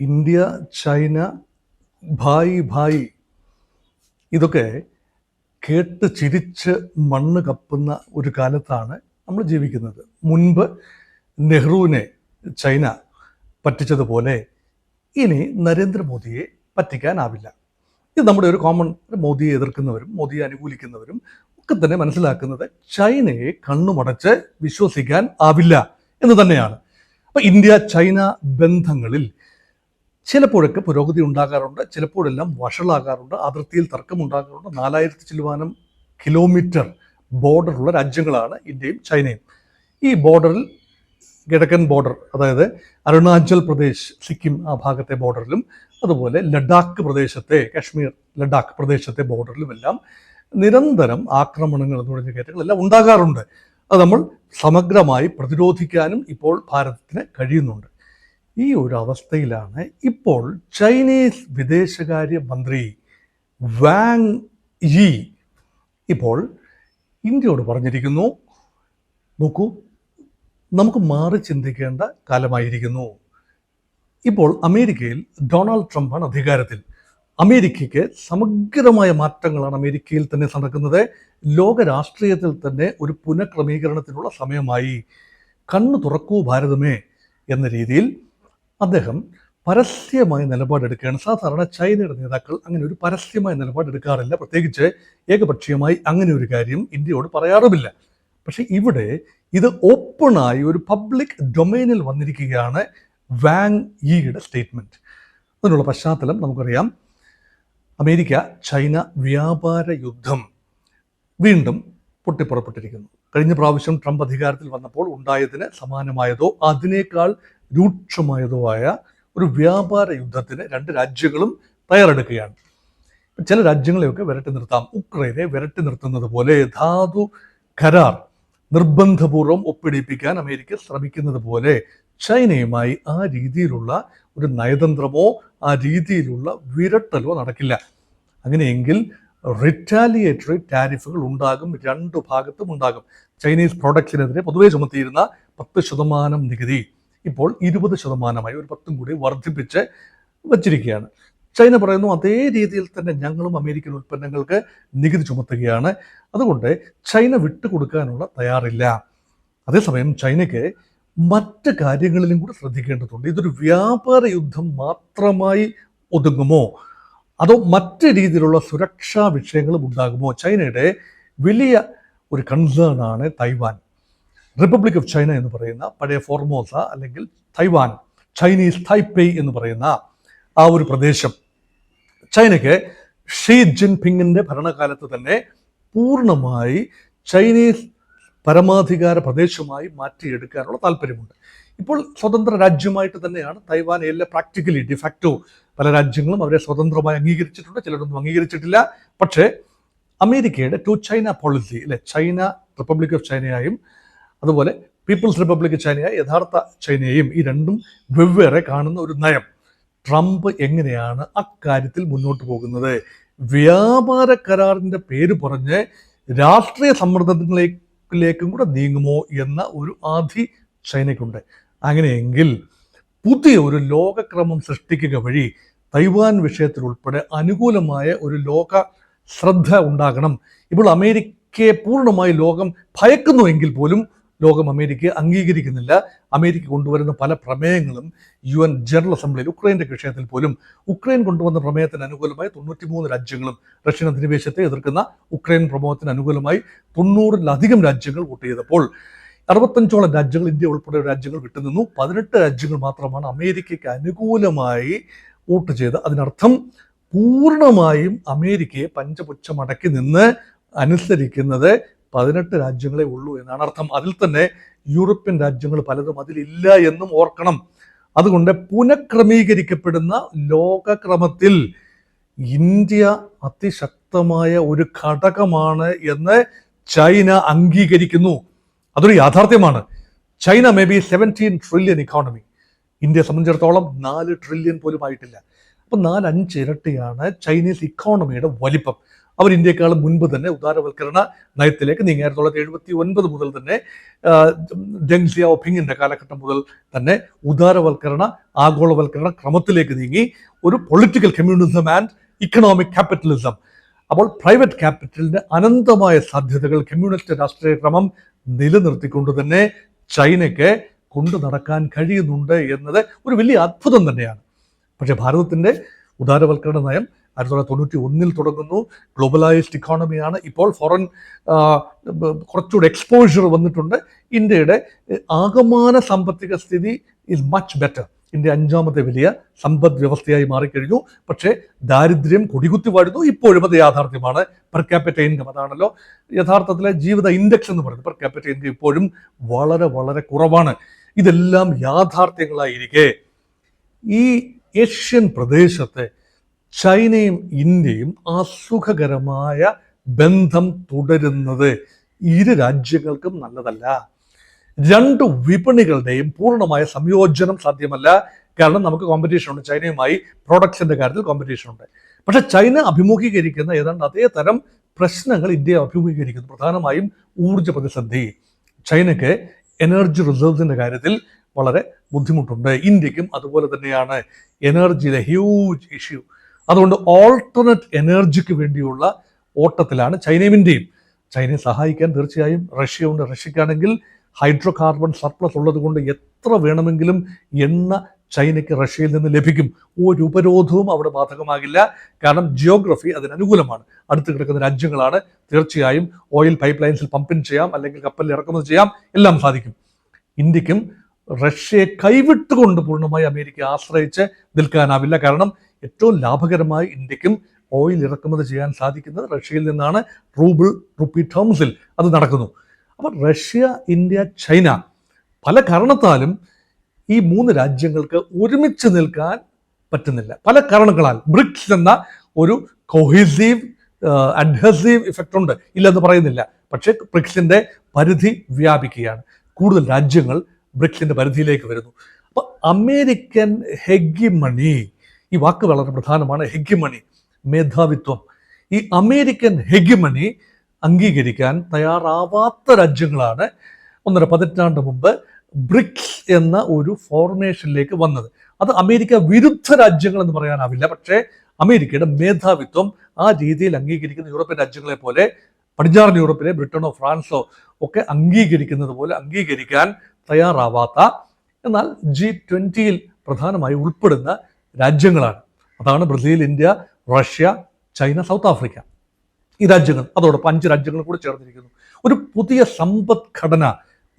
India, China, bhai bhai ഇതൊക്കെ കേട്ട് ചിരിച്ച് മണ്ണ് കപ്പുന്ന ഒരു കാലത്താണ് നമ്മൾ ജീവിക്കുന്നത്. മുൻപ് നെഹ്റുവിനെ ചൈന പറ്റിച്ചതുപോലെ ഇനി നരേന്ദ്രമോദിയെ പറ്റിക്കാനാവില്ല. ഇത് നമ്മുടെ ഒരു കോമൺ, മോദിയെ എതിർക്കുന്നവരും മോദിയെ അനുകൂലിക്കുന്നവരും ഒക്കെ തന്നെ മനസ്സിലാക്കുന്നത് ചൈനയെ കണ്ണുമടച്ച് വിശ്വസിക്കാൻ ആവില്ല എന്ന് തന്നെയാണ്. അപ്പം ഇന്ത്യ ചൈന ബന്ധങ്ങളിൽ ചിലപ്പോഴൊക്കെ പുരോഗതി ഉണ്ടാകാറുണ്ട്, ചിലപ്പോഴെല്ലാം വഷളാകാറുണ്ട്, അതിർത്തിയിൽ തർക്കമുണ്ടാകാറുണ്ട്. 4000 ചില്ലുവാനം കിലോമീറ്റർ ബോർഡറുള്ള രാജ്യങ്ങളാണ് ഇന്ത്യയും ചൈനയും. ഈ ബോർഡറിൽ കിഴക്കൻ ബോർഡർ, അതായത് അരുണാചൽ പ്രദേശ്, സിക്കിം ആ ഭാഗത്തെ ബോർഡറിലും അതുപോലെ ലഡാക്ക് പ്രദേശത്തെ, കാശ്മീർ ലഡാക്ക് പ്രദേശത്തെ ബോർഡറിലുമെല്ലാം നിരന്തരം ആക്രമണങ്ങൾ, നുഴഞ്ഞുകയറ്റങ്ങളെല്ലാം ഉണ്ടാകാറുണ്ട്. അത് നമ്മൾ സമഗ്രമായി പ്രതിരോധിക്കാനും ഇപ്പോൾ ഭാരതത്തിന് കഴിയുന്നുണ്ട്. ഈ ഒരു അവസ്ഥയിലാണ് ഇപ്പോൾ ചൈനീസ് വിദേശകാര്യ മന്ത്രി വാങ് യി ഇപ്പോൾ ഇന്ത്യയോട് പറഞ്ഞിരിക്കുന്നു, നോക്കൂ, നമുക്ക് മാറി ചിന്തിക്കേണ്ട കാലമായിരിക്കുന്നു. ഇപ്പോൾ അമേരിക്കയിൽ ഡൊണാൾഡ് ട്രംപാണ് അധികാരത്തിൽ. അമേരിക്കയ്ക്ക് സമഗ്രമായ മാറ്റങ്ങളാണ് അമേരിക്കയിൽ തന്നെ നടക്കുന്നത്. ലോക രാഷ്ട്രീയത്തിൽ തന്നെ ഒരു പുനഃക്രമീകരണത്തിനുള്ള സമയമായി. കണ്ണു തുറക്കൂ ഭാരതമേ എന്ന രീതിയിൽ അദ്ദേഹം പരസ്യമായ നിലപാടെടുക്കുകയാണ്. സാധാരണ ചൈനയുടെ നേതാക്കൾ അങ്ങനെ ഒരു പരസ്യമായ നിലപാടെടുക്കാറില്ല, പ്രത്യേകിച്ച് ഏകപക്ഷീയമായി അങ്ങനെ ഒരു കാര്യം ഇന്ത്യയോട് പറയാറുമില്ല. പക്ഷെ ഇവിടെ ഇത് ഓപ്പണായി ഒരു പബ്ലിക് ഡൊമൈനിൽ വന്നിരിക്കുകയാണ് വാങ് യിയുടെ സ്റ്റേറ്റ്മെന്റ്. അതിനുള്ള പശ്ചാത്തലം നമുക്കറിയാം. അമേരിക്ക ചൈന വ്യാപാര യുദ്ധം വീണ്ടും പൊട്ടിപ്പുറപ്പെട്ടിരിക്കുന്നു. കഴിഞ്ഞ പ്രാവശ്യം ട്രംപ് അധികാരത്തിൽ വന്നപ്പോൾ ഉണ്ടായതിന് സമാനമായതോ അതിനേക്കാൾ രൂക്ഷമായതോ ആയ ഒരു വ്യാപാര യുദ്ധത്തിന് രണ്ട് രാജ്യങ്ങളും തയ്യാറെടുക്കുകയാണ്. ചില രാജ്യങ്ങളെയൊക്കെ വിരട്ടി നിർത്താം. ഉക്രൈനെ വിരട്ടി നിർത്തുന്നത് പോലെ ധാതു കരാർ നിർബന്ധപൂർവ്വം ഒപ്പിടിപ്പിക്കാൻ അമേരിക്ക ശ്രമിക്കുന്നത് പോലെ ചൈനയുമായി ആ രീതിയിലുള്ള ഒരു നയതന്ത്രമോ ആ രീതിയിലുള്ള വിരട്ടലോ നടക്കില്ല. അങ്ങനെയെങ്കിൽ റിറ്റാലിയേറ്ററി ടാരിഫുകൾ ഉണ്ടാകും, രണ്ടു ഭാഗത്തും ഉണ്ടാകും. ചൈനീസ് പ്രോഡക്ട്സിനെതിരെ പൊതുവെ ചുമത്തിയിരുന്ന 10% നികുതി ഇപ്പോൾ 20%, ഒരു 10 കൂടി വർദ്ധിപ്പിച്ച് വച്ചിരിക്കുകയാണ്. ചൈന പറയുന്നു അതേ രീതിയിൽ തന്നെ ഞങ്ങളും അമേരിക്കൻ ഉൽപ്പന്നങ്ങൾക്ക് നികുതി ചുമത്തുകയാണ്. അതുകൊണ്ട് ചൈന വിട്ടുകൊടുക്കാനുള്ള തയ്യാറില്ല. അതേസമയം ചൈനയ്ക്ക് മറ്റ് കാര്യങ്ങളിലും കൂടി ശ്രദ്ധിക്കേണ്ടതുണ്ട്. ഇതൊരു വ്യാപാര യുദ്ധം മാത്രമായി ഒതുങ്ങുമോ, അതോ മറ്റ് രീതിയിലുള്ള സുരക്ഷാ വിഷയങ്ങളും ഉണ്ടാകുമോ? ചൈനയുടെ വലിയ ഒരു കൺസേൺ ആണ് തൈവാൻ. റിപ്പബ്ലിക് ഓഫ് ചൈന എന്ന് പറയുന്ന പഴയ ഫോർമോസ അല്ലെങ്കിൽ തൈവാൻ, ചൈനീസ് തൈപേയ് എന്ന് പറയുന്ന ആ ഒരു പ്രദേശം ചൈനയ്ക്ക് ഷീ ജിൻപിങ്ങിന്റെ ഭരണകാലത്ത് തന്നെ പൂർണ്ണമായി ചൈനീസ് പരമാധികാര പ്രദേശമായി മാറ്റിയെടുക്കാനുള്ള താല്പര്യമുണ്ട്. ഇപ്പോൾ സ്വതന്ത്ര രാജ്യമായിട്ട് തന്നെയാണ് തൈവാൻ എല്ലാ പ്രാക്ടിക്കലി ഡിഫാക്റ്റോ പല രാജ്യങ്ങളും അവരെ സ്വതന്ത്രമായി അംഗീകരിച്ചിട്ടുണ്ട്, ചിലരൊന്നും അംഗീകരിച്ചിട്ടില്ല. പക്ഷേ അമേരിക്കയുടെ ടു ചൈന പോളിസി, അല്ലെ, ചൈന റിപ്പബ്ലിക് ഓഫ് ചൈനയായും അതുപോലെ പീപ്പിൾസ് റിപ്പബ്ലിക് ചൈനയായി യഥാർത്ഥ ചൈനയെയും ഈ രണ്ടും വെവ്വേറെ കാണുന്ന ഒരു നയം. ട്രംപ് എങ്ങനെയാണ് അക്കാര്യത്തിൽ മുന്നോട്ട് പോകുന്നത്? വ്യാപാര കരാറിന്റെ പേര് പറഞ്ഞ് രാഷ്ട്രീയ സമ്മർദ്ദങ്ങളിലേക്കും കൂടെ നീങ്ങുമോ എന്ന ഒരു ആധി ചൈനയ്ക്കുണ്ട്. അങ്ങനെയെങ്കിൽ പുതിയ ഒരു ലോകക്രമം സൃഷ്ടിക്കുക വഴി തൈവാൻ വിഷയത്തിൽ ഉൾപ്പെടെ അനുകൂലമായ ഒരു ലോക ശ്രദ്ധ ഉണ്ടാകണം. ഇപ്പോൾ അമേരിക്കയെ പൂർണ്ണമായി ലോകം ഭയക്കുന്നുവെങ്കിൽ പോലും ലോകം അമേരിക്കയെ അംഗീകരിക്കുന്നില്ല. അമേരിക്ക കൊണ്ടുവരുന്ന പല പ്രമേയങ്ങളും UN ജനറൽ അസംബ്ലിയിൽ, ഉക്രൈൻ്റെ വിഷയത്തിൽ പോലും ഉക്രൈൻ കൊണ്ടുവന്ന പ്രമേയത്തിന് അനുകൂലമായി 93 രാജ്യങ്ങളും, റഷ്യൻ അധിനിവേശത്തെ എതിർക്കുന്ന ഉക്രൈൻ പ്രമേയത്തിന് അനുകൂലമായി 90-ലധികം രാജ്യങ്ങൾ വോട്ട് ചെയ്തപ്പോൾ 65ഓളം രാജ്യങ്ങൾ, ഇന്ത്യ ഉൾപ്പെടെ രാജ്യങ്ങൾ വിട്ടുനിന്നു. 18 രാജ്യങ്ങൾ മാത്രമാണ് അമേരിക്കയ്ക്ക് അനുകൂലമായി വോട്ട് ചെയ്ത്. അതിനർത്ഥം പൂർണ്ണമായും അമേരിക്കയെ പഞ്ചപുച്ഛമടക്കി നിന്ന് അനുസരിക്കുന്നത് 18 രാജ്യങ്ങളെ ഉള്ളൂ എന്നാണ് അർത്ഥം. അതിൽ തന്നെ യൂറോപ്യൻ രാജ്യങ്ങൾ പലതും അതിലില്ല എന്നും ഓർക്കണം. അതുകൊണ്ട് പുനഃക്രമീകരിക്കപ്പെടുന്ന ലോകക്രമത്തിൽ ഇന്ത്യ അതിശക്തമായ ഒരു ഘടകമാണ് എന്ന് ചൈന അംഗീകരിക്കുന്നു. അതൊരു യാഥാർത്ഥ്യമാണ്. China may be 17 trillion economy, ഇന്ത്യയെ സംബന്ധിച്ചിടത്തോളം 4 ട്രില്യൺ പോലും ആയിട്ടില്ല. അപ്പം 4-5 ഇരട്ടിയാണ് ചൈനീസ് ഇക്കോണമിയുടെ വലിപ്പം. അവർ ഇന്ത്യയെക്കാളും മുൻപ് തന്നെ ഉദാരവൽക്കരണ നയത്തിലേക്ക് നീങ്ങി. 1979 മുതൽ തന്നെ ഡെങ് സിയാഒപിങ്ങിന്റെ കാലഘട്ടം മുതൽ തന്നെ ഉദാരവൽക്കരണ ആഗോളവൽക്കരണ ക്രമത്തിലേക്ക് നീങ്ങി. ഒരു political communism and economic capitalism. അപ്പോൾ പ്രൈവറ്റ് ക്യാപിറ്റലിന്റെ അനന്തമായ സാധ്യതകൾ കമ്മ്യൂണിസ്റ്റ് രാഷ്ട്രീയ ക്രമം നിലനിർത്തിക്കൊണ്ട് തന്നെ ചൈനയ്ക്ക് കൊണ്ടു നടക്കാൻ കഴിയുന്നുണ്ട് എന്നത് ഒരു വലിയ അത്ഭുതം തന്നെയാണ്. പക്ഷേ ഭാരതത്തിൻ്റെ ഉദാരവൽക്കരണ നയം 1991 തുടങ്ങുന്നു. ഗ്ലോബലൈസ്ഡ് ഇക്കോണമിയാണ്. ഇപ്പോൾ ഫോറിൻ കുറച്ചുകൂടി എക്സ്പോഷർ വന്നിട്ടുണ്ട്. ഇന്ത്യയുടെ ആകമാന സാമ്പത്തിക സ്ഥിതി ഈസ് മച്ച് ബെറ്റർ. ഇന്ത്യ 5ാമത്തെ വലിയ സമ്പദ് വ്യവസ്ഥയായി മാറിക്കഴിഞ്ഞു. പക്ഷേ ദാരിദ്ര്യം കൊടികുത്തി വാഴുന്നു. ഇപ്പോഴും അത് യാഥാർത്ഥ്യമാണ്. പെർ ക്യാപിറ്റ ഇൻകം, അതാണല്ലോ യഥാർത്ഥത്തിലെ ജീവിത ഇൻഡെക്സ് എന്ന് പറയുന്നത്. പെർ ക്യാപിറ്റ ഇൻകം ഇപ്പോഴും വളരെ വളരെ കുറവാണ്. ഇതെല്ലാം യാഥാർത്ഥ്യങ്ങളായിരിക്കെ ഈ ഏഷ്യൻ പ്രദേശത്തെ ചൈനയും ഇന്ത്യയും അസുഖകരമായ ബന്ധം തുടരുന്നത് ഇരു രാജ്യങ്ങൾക്കും നല്ലതല്ല. രണ്ട് വിപണികളുടെയും പൂർണ്ണമായ സംയോജനം സാധ്യമല്ല. കാരണം നമുക്ക് കോമ്പറ്റീഷൻ ഉണ്ട്. ചൈനയുമായി പ്രോഡക്ട്സിന്റെ കാര്യത്തിൽ കോമ്പറ്റീഷൻ ഉണ്ട്. പക്ഷെ ചൈന അഭിമുഖീകരിക്കുന്ന ഏതാണ്ട് അതേ തരം പ്രശ്നങ്ങൾ ഇന്ത്യ അഭിമുഖീകരിക്കുന്നു. പ്രധാനമായും ഊർജ്ജ പ്രതിസന്ധി. ചൈനയ്ക്ക് എനർജി റിസർവ്സിന്റെ കാര്യത്തിൽ വളരെ ബുദ്ധിമുട്ടുണ്ട്. ഇന്ത്യക്കും അതുപോലെ തന്നെയാണ് എനർജിയിലെ ഹ്യൂജ് ഇഷ്യൂ. അതുകൊണ്ട് ഓൾട്ടർനേറ്റ് എനർജിക്ക് വേണ്ടിയുള്ള ഓട്ടത്തിലാണ് ചൈനയും ഇന്ത്യയും. ചൈനയെ സഹായിക്കാൻ തീർച്ചയായും റഷ്യ ഉണ്ട്. റഷ്യക്കാണെങ്കിൽ ഹൈഡ്രോ കാർബൺ സർപ്ലസ് ഉള്ളത് കൊണ്ട് എത്ര വേണമെങ്കിലും എണ്ണ ചൈനയ്ക്ക് റഷ്യയിൽ നിന്ന് ലഭിക്കും. ഒരു ഉപരോധവും അവിടെ ബാധകമാകില്ല. കാരണം ജിയോഗ്രഫി അതിനനുകൂലമാണ്. അടുത്ത് കിടക്കുന്ന രാജ്യങ്ങളാണ്. തീർച്ചയായും ഓയിൽ പൈപ്പ് ലൈൻസിൽ പമ്പിൻ ചെയ്യാം, അല്ലെങ്കിൽ കപ്പലിൽ ഇറക്കുമതി ചെയ്യാം, എല്ലാം സാധിക്കും. ഇന്ത്യക്കും റഷ്യയെ കൈവിട്ടുകൊണ്ട് പൂർണ്ണമായി അമേരിക്ക ആശ്രയിച്ച് നിൽക്കാനാവില്ല. കാരണം ഏറ്റവും ലാഭകരമായി ഇന്ത്യക്കും ഓയിൽ ഇറക്കുമതി ചെയ്യാൻ സാധിക്കുന്നത് റഷ്യയിൽ നിന്നാണ്. റുപ്പി ടേംസിൽ അത് നടക്കുന്നു. അപ്പം റഷ്യ, ഇന്ത്യ, ചൈന പല കാരണത്താലും ഈ 3 രാജ്യങ്ങൾക്ക് ഒരുമിച്ച് നിൽക്കാൻ പറ്റുന്നില്ല. പല കാരണങ്ങളാൽ. ബ്രിക്സ് എന്ന ഒരു കൊഹീസീവ് അഡ്ഹസീവ് ഇഫക്റ്റ് ഉണ്ട്, ഇല്ലെന്ന് പറയുന്നില്ല. പക്ഷേ ബ്രിക്സിന്റെ പരിധി വ്യാപിക്കുകയാണ്. കൂടുതൽ രാജ്യങ്ങൾ ബ്രിക്സിന്റെ പരിധിയിലേക്ക് വരുന്നു. അപ്പൊ അമേരിക്കൻ ഹെഗിമണി, ഈ വാക്ക് വളരെ പ്രധാനമാണ്. ഹെഗിമണി, മേധാവിത്വം. ഈ അമേരിക്കൻ ഹെഗിമണി അംഗീകരിക്കാൻ തയ്യാറാവാത്ത രാജ്യങ്ങളാണ് 1.5 പതിറ്റാണ്ട് മുമ്പ് ബ്രിക്സ് എന്ന ഒരു ഫോർമേഷനിലേക്ക് വന്നത്. അത് അമേരിക്ക വിരുദ്ധ രാജ്യങ്ങൾ എന്ന് പറയാനാവില്ല. പക്ഷേ അമേരിക്കയുടെ മേധാവിത്വം ആ രീതിയിൽ അംഗീകരിക്കുന്ന യൂറോപ്യൻ രാജ്യങ്ങളെ പോലെ, പടിഞ്ഞാറൻ യൂറോപ്പിലെ ബ്രിട്ടനോ ഫ്രാൻസോ ഒക്കെ അംഗീകരിക്കുന്നത് പോലെ അംഗീകരിക്കാൻ തയ്യാറാവാത്ത, എന്നാൽ G20 പ്രധാനമായി ഉൾപ്പെടുന്ന രാജ്യങ്ങളാണ്. അതാണ് Brazil, India, Russia, China, south Africa. ഈ രാജ്യങ്ങൾ, അതോടൊപ്പം 5 രാജ്യങ്ങൾ കൂടി ചേർന്നിരിക്കുന്നു. ഒരു പുതിയ സമ്പദ്ഘടന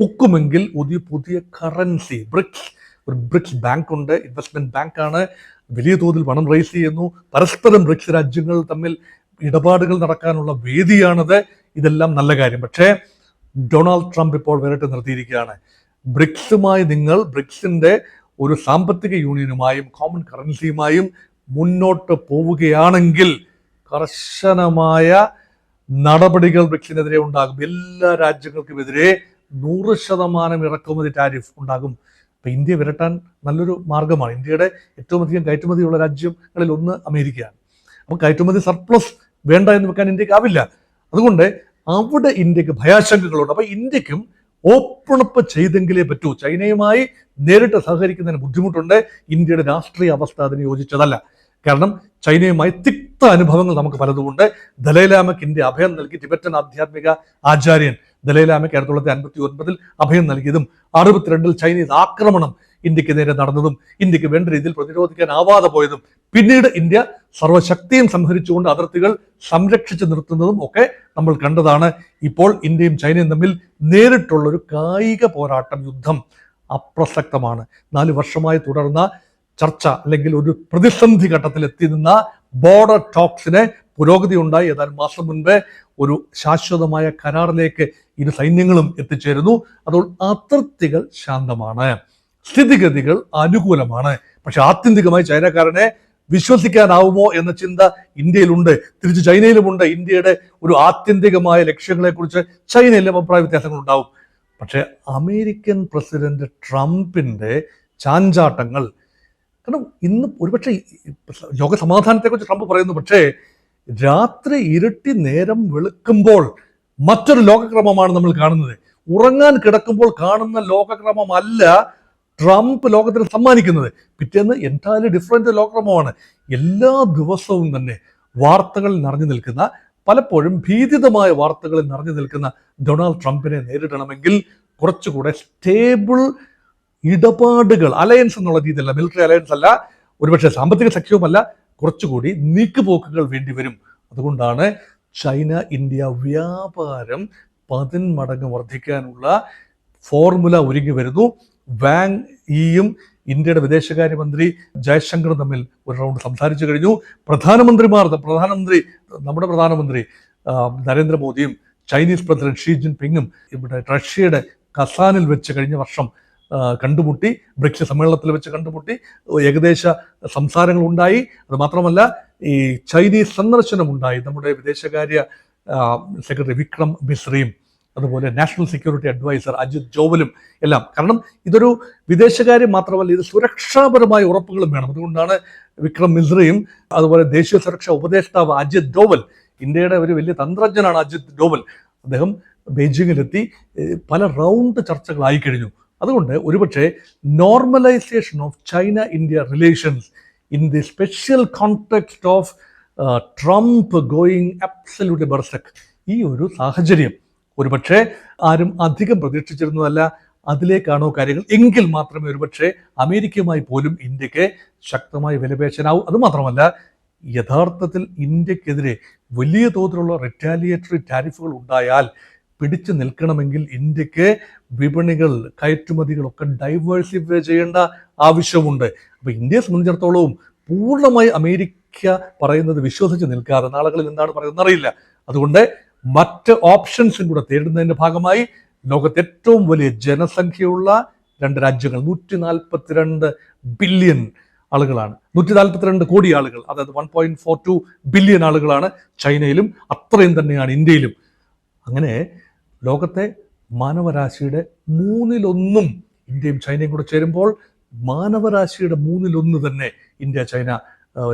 ഒക്കുമെങ്കിൽ ഒരു പുതിയ കറൻസി, ബ്രിക്സ്. ഒരു ബ്രിക്സ് ബാങ്ക് ഉണ്ട്, ഇൻവെസ്റ്റ്മെന്റ് ബാങ്കാണ്, വലിയ തോതിൽ പണം റേസ് ചെയ്യുന്നു. പരസ്പരം ബ്രിക്സ് രാജ്യങ്ങൾ തമ്മിൽ ഇടപാടുകൾ നടക്കാനുള്ള വേദിയാണത്. ഇതെല്ലാം നല്ല കാര്യം. പക്ഷേ ഡൊണാൾഡ് ട്രംപ് ഇപ്പോൾ വിരട്ട് നിർത്തിയിരിക്കുകയാണ്. ബ്രിക്സുമായി നിങ്ങൾ ബ്രിക്സിന്റെ ഒരു സാമ്പത്തിക യൂണിയനുമായും കോമൺ കറൻസിയുമായും മുന്നോട്ട് പോവുകയാണെങ്കിൽ കർശനമായ നടപടികൾ ബ്രിക്സിനെതിരെ ഉണ്ടാകും. എല്ലാ രാജ്യങ്ങൾക്കുമെതിരെ 100% ഇറക്കുമതി ടാരിഫ് ഉണ്ടാകും. അപ്പൊ ഇന്ത്യ വിരട്ടാൻ നല്ലൊരു മാർഗമാണ്. ഇന്ത്യയുടെ ഏറ്റവും അധികം കയറ്റുമതിയുള്ള രാജ്യങ്ങളിൽ ഒന്ന് അമേരിക്കയാണ്. അപ്പോൾ കയറ്റുമതി സർപ്ലസ് വേണ്ട എന്ന് വെക്കാൻ ഇന്ത്യക്കാവില്ല. അതുകൊണ്ട് അവിടെ ഇന്ത്യക്ക് ഭയാശങ്കകളുണ്ട്. അപ്പൊ ഇന്ത്യക്കും ഓപ്പൺ അപ്പ് ചെയ്തെങ്കിലേ പറ്റൂ. ചൈനയുമായി നേരിട്ട് സഹകരിക്കുന്നതിന് ബുദ്ധിമുട്ടുണ്ട്. ഇന്ത്യയുടെ രാഷ്ട്രീയ അവസ്ഥ അതിന് യോജിച്ചതല്ല. കാരണം ചൈനയുമായി തിക്ത അനുഭവങ്ങൾ നമുക്ക് പലതുമുണ്ട്. ദലൈലാമയ്ക്ക് ഇന്ത്യ അഭയം നൽകി. ടിബറ്റൻ ആധ്യാത്മിക ആചാര്യൻ ദലൈലാമയ്ക്ക് 1959 അഭയം നൽകിയതും 62 ചൈനീസ് ആക്രമണം ഇന്ത്യക്ക് നേരെ നടന്നതും ഇന്ത്യക്ക് വേണ്ട രീതിയിൽ പ്രതിരോധിക്കാനാവാതെ പോയതും പിന്നീട് ഇന്ത്യ സർവശക്തിയും സംഹരിച്ചുകൊണ്ട് അതിർത്തികൾ സംരക്ഷിച്ചു നിർത്തുന്നതും ഒക്കെ നമ്മൾ കണ്ടതാണ്. ഇപ്പോൾ ഇന്ത്യയും ചൈനയും തമ്മിൽ നേരിട്ടുള്ളൊരു കായിക പോരാട്ടം, യുദ്ധം അപ്രസക്തമാണ്. 4 വർഷമായി തുടർന്ന ചർച്ച, അല്ലെങ്കിൽ ഒരു പ്രതിസന്ധി ഘട്ടത്തിൽ എത്തി നിന്ന ബോർഡർ ടോക്സിന് പുരോഗതി ഉണ്ടായി. ഏതാനും മാസം മുൻപ് ഒരു ശാശ്വതമായ കരാറിലേക്ക് ഇരു സൈന്യങ്ങളും എത്തിച്ചേരുന്നു. അതുകൊണ്ട് അതിർത്തികൾ ശാന്തമാണ്, സ്ഥിതിഗതികൾ അനുകൂലമാണ്. പക്ഷെ ആത്യന്തികമായി ചൈനക്കാരനെ വിശ്വസിക്കാനാവുമോ എന്ന ചിന്ത ഇന്ത്യയിലുണ്ട്, തിരിച്ച് ചൈനയിലുമുണ്ട്. ഇന്ത്യയുടെ ഒരു ആത്യന്തികമായ ലക്ഷ്യങ്ങളെക്കുറിച്ച് ചൈനയിലും അഭിപ്രായ വ്യത്യാസങ്ങൾ ഉണ്ടാവും. പക്ഷെ അമേരിക്കൻ പ്രസിഡന്റ് ട്രംപിന്റെ ചാഞ്ചാട്ടങ്ങൾ, കാരണം ഇന്ന് ഒരുപക്ഷെ ലോക സമാധാനത്തെക്കുറിച്ച് ട്രംപ് പറയുന്നു, പക്ഷേ രാത്രി ഇരുട്ടി നേരം വെളുക്കുമ്പോൾ മറ്റൊരു ലോകക്രമമാണ് നമ്മൾ കാണുന്നത്. ഉറങ്ങാൻ കിടക്കുമ്പോൾ കാണുന്ന ലോകക്രമമല്ല ട്രംപ് ലോകത്തിന് സമ്മാനിക്കുന്നത്. പിറ്റേന്ന് എൻറ്റയർലി ഡിഫറെന്റ് ലോകക്രമമാണ്. എല്ലാ ദിവസവും തന്നെ വാർത്തകളിൽ നിറഞ്ഞു നിൽക്കുന്ന, പലപ്പോഴും ഭീതിതമായ വാർത്തകളിൽ നിറഞ്ഞു നിൽക്കുന്ന ഡൊണാൾഡ് ട്രംപിനെ നേരിടണമെങ്കിൽ കുറച്ചുകൂടെ സ്റ്റേബിൾ ഇടപാടുകൾ, അലയൻസ് എന്നുള്ള രീതിയല്ല, മിലിറ്ററി അലയൻസ് അല്ല, ഒരുപക്ഷെ സാമ്പത്തിക സഖ്യവുമല്ല, കുറച്ചുകൂടി നീക്കുപോക്കുകൾ വേണ്ടി വരും. അതുകൊണ്ടാണ് ചൈന ഇന്ത്യ വ്യാപാരം 10 മടങ്ങ് വർദ്ധിക്കാനുള്ള ഫോർമുല ഒരുങ്ങി വരുന്നു. വാങ് യിയും ഇന്ത്യയുടെ വിദേശകാര്യമന്ത്രി ജയശങ്കറും തമ്മിൽ ഒരു റൗണ്ട് സംസാരിച്ചു കഴിഞ്ഞു. നമ്മുടെ പ്രധാനമന്ത്രി നരേന്ദ്രമോദിയും ചൈനീസ് പ്രസിഡന്റ് ഷീ ജിൻപിങ്ങും ഇവിടെ റഷ്യയുടെ കസാനിൽ വെച്ച് കഴിഞ്ഞ വർഷം കണ്ടുമുട്ടി, ബ്രിക്സ് സമ്മേളനത്തിൽ വെച്ച് കണ്ടുമുട്ടി, ഏകദേശ സംസാരങ്ങൾ ഉണ്ടായി. അത് മാത്രമല്ല ഈ ചൈനീസ് സന്ദർശനം ഉണ്ടായി. നമ്മുടെ വിദേശകാര്യ സെക്രട്ടറി വിക്രം മിശ്രയും അതുപോലെ നാഷണൽ സെക്യൂരിറ്റി അഡ്വൈസർ അജിത് ഡോവലും എല്ലാം. കാരണം ഇതൊരു വിദേശകാര്യം മാത്രമല്ല, ഇത് സുരക്ഷാപരമായ ഉറപ്പുകളും വേണം. അതുകൊണ്ടാണ് വിക്രം മിശ്രയും അതുപോലെ ദേശീയ സുരക്ഷാ ഉപദേഷ്ടാവ് അജിത് ഡോവൽ, ഇന്ത്യയുടെ ഒരു വലിയ തന്ത്രജ്ഞനാണ് അജിത് ഡോവൽ, അദ്ദേഹം ബെയ്ജിങ്ങിലെത്തി പല റൗണ്ട് ചർച്ചകളായി കഴിഞ്ഞു. അതുകൊണ്ട് ഒരുപക്ഷെ normalization of China India relations in the special context of Trump going absolutely berserk, ഈ ഒരു സാഹചര്യം ഒരുപക്ഷെ ആരും അധികം പ്രതീക്ഷിച്ചിരുന്നതല്ല. അതിലേക്കാണോ കാര്യങ്ങൾ എങ്കിൽ മാത്രമേ ഒരുപക്ഷെ അമേരിക്കയുമായി പോലും ഇന്ത്യക്ക് ശക്തമായി വിലപേശാനാവൂ. അതുമാത്രമല്ല, യഥാർത്ഥത്തിൽ ഇന്ത്യക്കെതിരെ വലിയ തോതിലുള്ള റിറ്റാലിയേറ്ററി ടാരിഫുകൾ ഉണ്ടായാൽ പിടിച്ചു നിൽക്കണമെങ്കിൽ ഇന്ത്യക്ക് വിപണികൾ, കയറ്റുമതികളൊക്കെ ഡൈവേഴ്സിഫൈ ചെയ്യേണ്ട ആവശ്യമുണ്ട്. അപ്പോൾ ഇന്ത്യയെ സംബന്ധിച്ചിടത്തോളവും പൂർണ്ണമായി അമേരിക്ക പറയുന്നത് വിശ്വസിച്ച് നിൽക്കാതെ നാളുകളിൽ എന്താണ് പറയുന്നത് അറിയില്ല. അതുകൊണ്ട് മറ്റ് ഓപ്ഷൻസും കൂടെ തേടുന്നതിൻ്റെ ഭാഗമായി ലോകത്തെ ഏറ്റവും വലിയ ജനസംഖ്യയുള്ള 2 രാജ്യങ്ങൾ, 142 ബില്യൺ ആളുകളാണ്, 142 കോടി ആളുകൾ, അതായത് 1.42 ബില്യൺ ആളുകളാണ് ചൈനയിലും, അത്രയും തന്നെയാണ് ഇന്ത്യയിലും. അങ്ങനെ ലോകത്തെ മാനവരാശിയുടെ 1/3 ഇന്ത്യയും ചൈനയും കൂടെ ചേരുമ്പോൾ മാനവരാശിയുടെ 1/3 തന്നെ ഇന്ത്യ ചൈന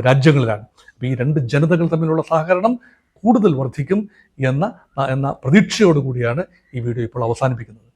രാജ്യങ്ങളിലാണ്. അപ്പോൾ ഈ 2 ജനതകൾ തമ്മിലുള്ള സഹകരണം കൂടുതൽ വർദ്ധിക്കും എന്ന പ്രതീക്ഷയോടുകൂടിയാണ് ഈ വീഡിയോ ഇപ്പോൾ അവസാനിപ്പിക്കുന്നത്.